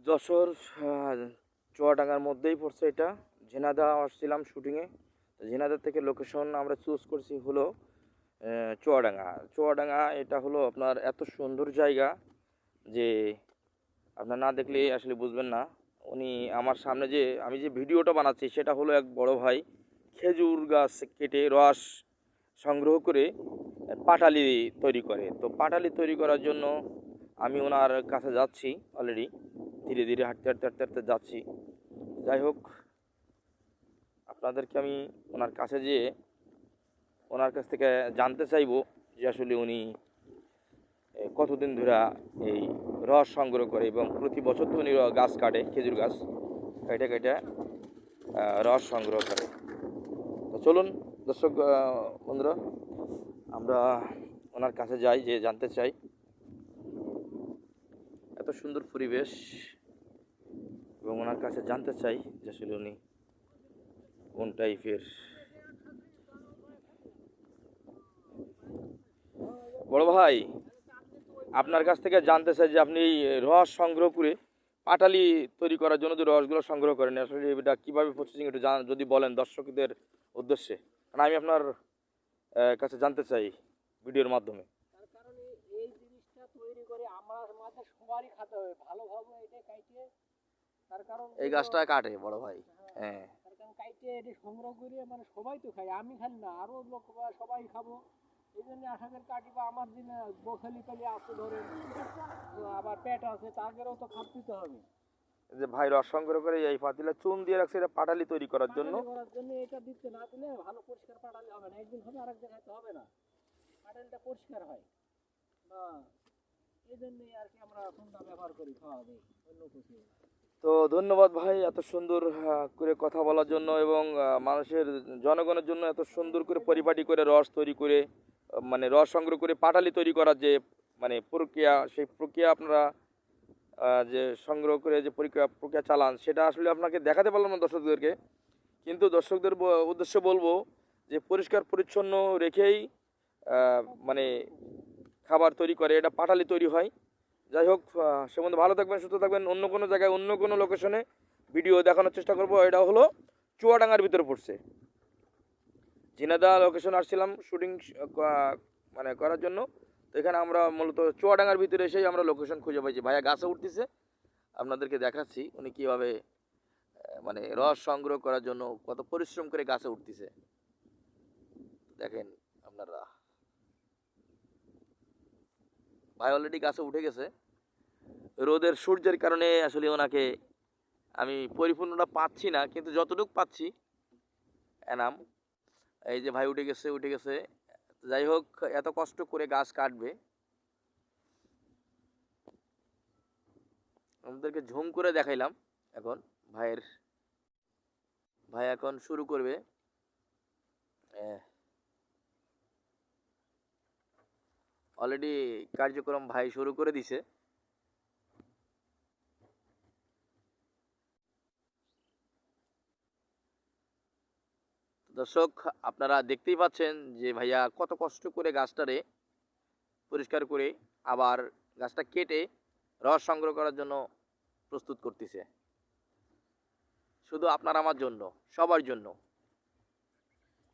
যশোর চুয়াডাঙ্গার মধ্যেই পড়ছে এটা। ঝিনাইদহ আসছিলাম শুটিংয়ে। ঝিনাইদহ থেকে লোকেশন আমরা চুজ করছি হলো চুয়াডাঙ্গা। চুয়াডাঙ্গা এটা হলো আপনার এত সুন্দর জায়গা যে আপনার না দেখলে আসলে বুঝবেন না। উনি আমার সামনে যে আমি যে ভিডিওটা বানাচ্ছি সেটা হলো এক বড় ভাই খেজুর গাছ কেটে রস সংগ্রহ করে পাটালি তৈরি করে। তো পাটালি তৈরি করার জন্য আমি ওনার কাছে যাচ্ছি অলরেডি। ধীরে ধীরে হাঁটতে হাঁটতে হাঁটতে হাঁটতে যাচ্ছি। যাই হোক, আপনাদেরকে আমি ওনার কাছে যেয়ে ওনার কাছ থেকে জানতে চাইবো যে আসলে উনি কতদিন ধরে এই রস সংগ্রহ করে এবং প্রতি বছর তো উনি গাছ কাটে, খেজুর গাছ কেটে কেটে রস সংগ্রহ করে। তো চলুন দর্শক বন্ধুরা, আমরা ওনার কাছে যাই, যে জানতে চাই এত সুন্দর পরিবেশ এবং ওনার কাছে জানতে চাই যে আসলে উনি কোন টাইপের। বড় ভাই, আপনার কাছ থেকে জানতে চাই যে আপনি এই রস সংগ্রহ করে পাটালি তৈরি করার জন্য যে রসগুলো সংগ্রহ করেন আসলে এটা কীভাবে প্রসেসিং একটু যদি বলেন দর্শকদের উদ্দেশ্যে, কারণ আমি আপনার কাছে জানতে চাই ভিডিওর মাধ্যমে। তার কারণে এই জিনিসটা তৈরি করে আমার মাঝে সবারই খেতে হবে ভালোভাবে এটা কাইটে। তার কারণ এই গাছটা কাটে বড় ভাই। হ্যাঁ, তার কারণ কাইটে এটা সংগ্রহ করে মানে সবাই তো খায়, আমি খাই না আরো লোক সবাই খাবো। এই জন্য আশা করি কাটি বা আমার দিনে বখালি পালি আছে ধরেন, আবার পেট আছে তাদেরও তো খাপিতে হবে। যে ভাই রস সংগ্রহ করে এই পাতিলা চুন দিয়ে রাখছে এটা পাটালি তৈরি করার জন্য। এটা দিতে না দিলে ভালো পরিষ্কার পাটালি হবে না, একদিন হবে আরেক জায়গায় তো হবে না, পাটালিটা পরিষ্কার হয় না। এই জন্যই আর কি আমরা সুন্দর ব্যবহার করি, খাওয়া দিই অন্য কিছু। তো ধন্যবাদ ভাই এত সুন্দর করে কথা বলার জন্য এবং মানুষের জনগণের জন্য এত সুন্দর করে পরিপাটি করে রস তৈরি করে মানে রস সংগ্রহ করে পাটালি তৈরি করার যে মানে প্রক্রিয়া, সেই প্রক্রিয়া আপনারা যে সংগ্রহ করে যে প্রক্রিয়া চালান সেটা আসলে আপনাকে দেখাতে পারলাম না দর্শকদেরকে। কিন্তু দর্শকদের উদ্দেশ্যে বলবো যে পরিষ্কার পরিচ্ছন্ন রেখেই মানে খাবার তৈরি করে, এটা পাটালি তৈরি হয়। যাই হোক, সে মধ্যে ভালো থাকবেন, সুস্থ থাকবেন। অন্য কোনো জায়গায় অন্য কোনো লোকেশনে ভিডিও দেখানোর চেষ্টা করব। এটা হলো চুয়াডাঙ্গার ভিতরে পড়ছে। ঝিনাইদহ লোকেশন আসছিলাম শুটিং মানে করার জন্য। তো এখানে আমরা মূলত চুয়াডাঙ্গার ভিতরে এসেই আমরা লোকেশন খুঁজে পাইছি। ভাইয়া গাছে উঠতেছে, আপনাদেরকে দেখাচ্ছি উনি কীভাবে মানে রস সংগ্রহ করার জন্য কত পরিশ্রম করে গাছে উঠতেছে দেখেন আপনারা। ভাই অলরেডি গাছে উঠে গেছে। রোদের সূর্যের কারণে আসলে ওনাকে আমি পরিপূর্ণটা পাচ্ছি না, কিন্তু যতটুকু পাচ্ছি এনাম। এই যে ভাই উঠে গেছে উঠে গেছে। যাই হোক, এত কষ্ট করে গাছ কাটবে, আমাদেরকে ঝুম করে দেখাইলাম। এখন ভাই এখন শুরু করবে। অলরেডি কার্যক্রম ভাই শুরু করে দিছে। দর্শক, আপনারা দেখতেই পাচ্ছেন যে ভাইয়া কত কষ্ট করে গাছটারে পরিষ্কার করে আবার গাছটা কেটে রস সংগ্রহ করার জন্য প্রস্তুত করতেছে। শুধু আপনার আমার জন্য, সবার জন্য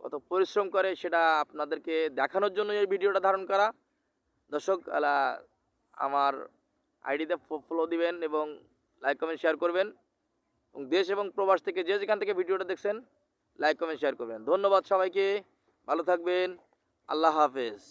কত পরিশ্রম করে সেটা আপনাদেরকে দেখানোর জন্য এই ভিডিওটা ধারণ করা। দর্শক, আমার আইডিতে ফলো দিবেন এবং লাইক কমেন্ট শেয়ার করবেন এবং দেশ এবং প্রবাস থেকে যে যেখান থেকে ভিডিওটা দেখছেন লাইক কমেন্ট শেয়ার করবেন। ধন্যবাদ সবাইকে, ভালো থাকবেন, আল্লাহ হাফেজ।